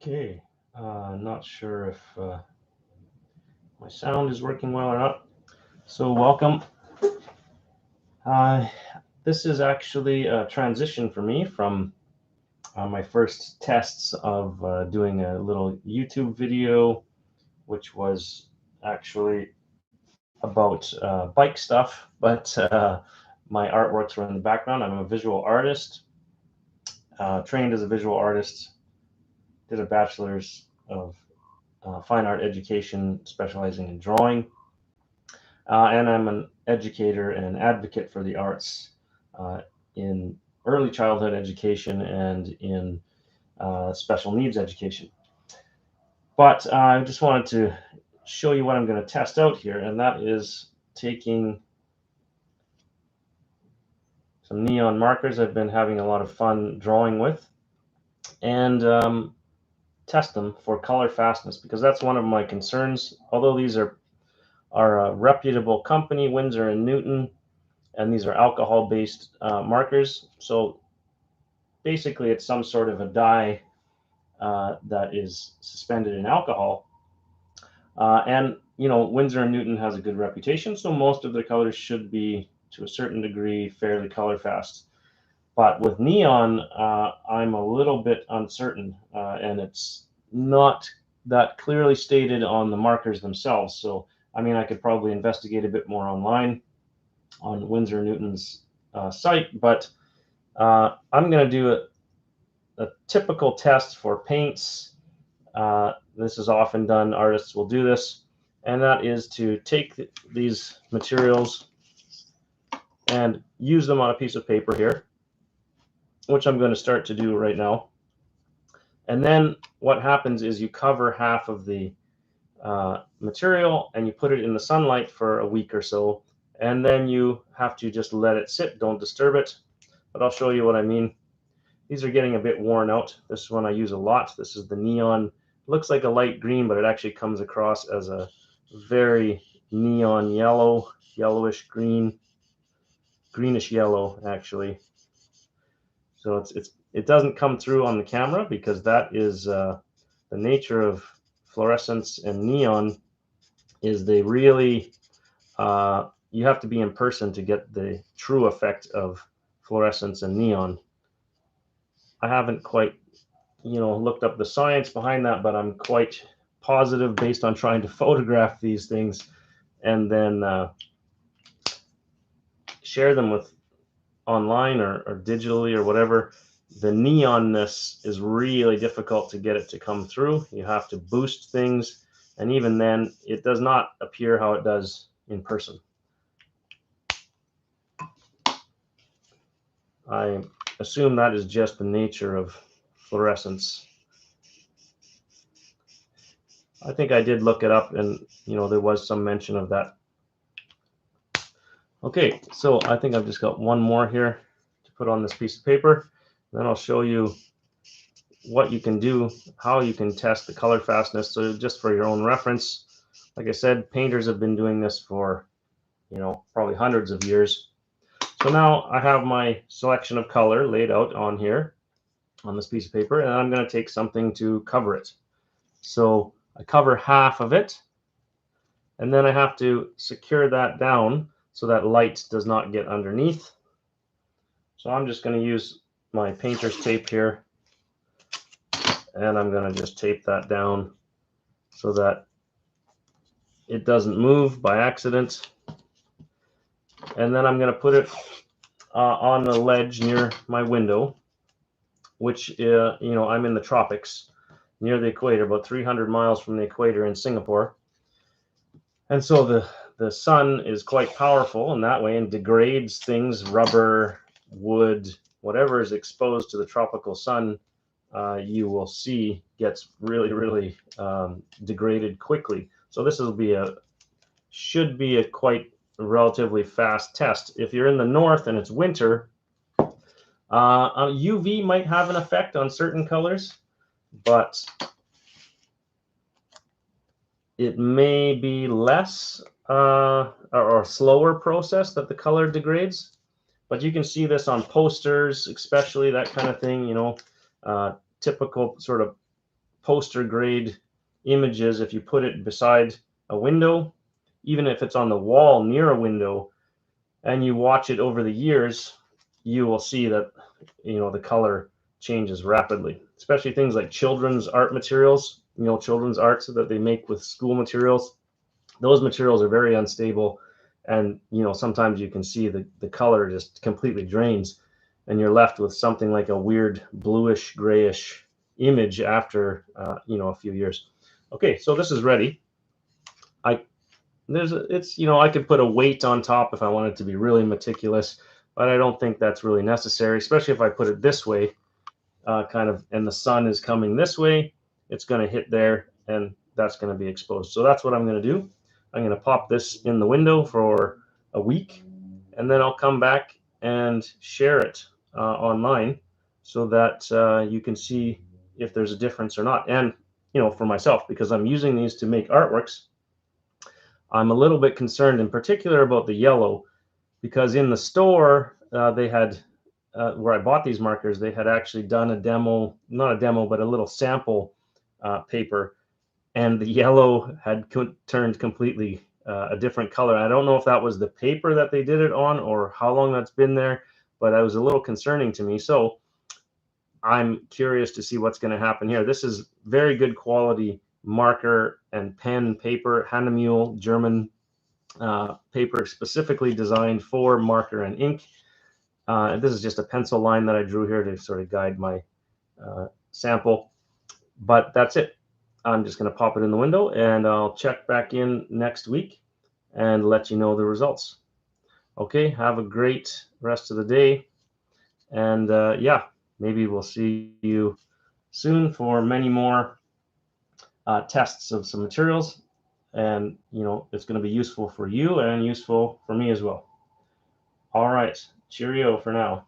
Okay, not sure if my sound is working well or not. So welcome. Uh, this is actually a transition for me from my first tests of doing a little YouTube video, which was actually about bike stuff, but my artworks were in the background. I'm a visual artist, trained as a visual artist, did a bachelor's of fine art education specializing in drawing. And I'm an educator and advocate for the arts uh, in early childhood education and in special needs education. But I just wanted to show you what I'm going to test out here, and that is taking some neon markers I've been having a lot of fun drawing with, and test them for color fastness, because that's one of my concerns. Although these are a reputable company, Winsor and Newton, and these are alcohol-based markers. So basically, it's some sort of a dye that is suspended in alcohol. And Winsor and Newton has a good reputation, so most of their colors should be, to a certain degree, fairly color fast. But with neon, I'm a little bit uncertain, and it's not that clearly stated on the markers themselves. So, I mean, I could probably investigate a bit more online on Winsor Newton's site, but I'm going to do a typical test for paints. This is often done, artists will do this, and that is to take these materials and use them on a piece of paper here, which I'm going to start to do right now. And then what happens is you cover half of the material and you put it in the sunlight for a week or so, and then you have to just let it sit, don't disturb it. But I'll show you what I mean. These are getting a bit worn out. This one I use a lot. This is the neon. Looks like a light green, but it actually comes across as a very neon yellow, yellowish green, greenish yellow actually. So it doesn't come through on the camera because that is the nature of fluorescence and neon. Is they really you have to be in person to get the true effect of fluorescence and neon. I haven't quite looked up the science behind that, but I'm quite positive, based on trying to photograph these things and then share them with online or digitally or whatever, the neonness is really difficult to get it to come through. You have to boost things, and even then it does not appear how it does in person. I assume that is just the nature of fluorescence. I think I did look it up, and there was some mention of that. Okay, so I think I've just got one more here to put on this piece of paper. Then I'll show you what you can do, how you can test the color fastness. So just for your own reference, like I said, painters have been doing this for, probably hundreds of years. So now I have my selection of color laid out on here on this piece of paper, and I'm going to take something to cover it. So I cover half of it, and then I have to secure that down so that light does not get underneath. So I'm just going to use my painter's tape here, and I'm going to just tape that down so that it doesn't move by accident. And then I'm going to put it on the ledge near my window, which, I'm in the tropics near the equator, about 300 miles from the equator in Singapore. And so the sun is quite powerful in that way and degrades things, rubber, wood, whatever is exposed to the tropical sun, you will see gets really, really degraded quickly. So this should be a quite relatively fast test. If you're in the north and it's winter, UV might have an effect on certain colors, but it may be less or slower process that the color degrades. But you can see this on posters, especially, that kind of thing, typical sort of poster grade images, if you put it beside a window, even if it's on the wall near a window, and you watch it over the years, you will see that the color changes rapidly, especially things like children's art materials, children's arts that they make with school materials. Those materials are very unstable, and sometimes you can see the color just completely drains, and you're left with something like a weird bluish grayish image after a few years. Okay, so this is ready. I could put a weight on top if I wanted to be really meticulous, but I don't think that's really necessary, especially if I put it this way, kind of, and the sun is coming this way. It's going to hit there, and that's going to be exposed. So that's what I'm going to do. I'm going to pop this in the window for a week, and then I'll come back and share it online so that you can see if there's a difference or not. And for myself, because I'm using these to make artworks, I'm a little bit concerned in particular about the yellow, because in the store they had where I bought these markers, they had actually done a demo, not a demo, but a little sample paper, and the yellow had turned completely a different color. I don't know if that was the paper that they did it on or how long that's been there, but it was a little concerning to me. So I'm curious to see what's going to happen here. This is very good quality marker and pen paper, Hahnemühle German paper, specifically designed for marker and ink. This is just a pencil line that I drew here to sort of guide my sample, but that's it. I'm just going to pop it in the window, and I'll check back in next week and let you know the results. Okay, have a great rest of the day, and yeah, maybe we'll see you soon for many more tests of some materials, and it's going to be useful for you and useful for me as well. All right, cheerio for now.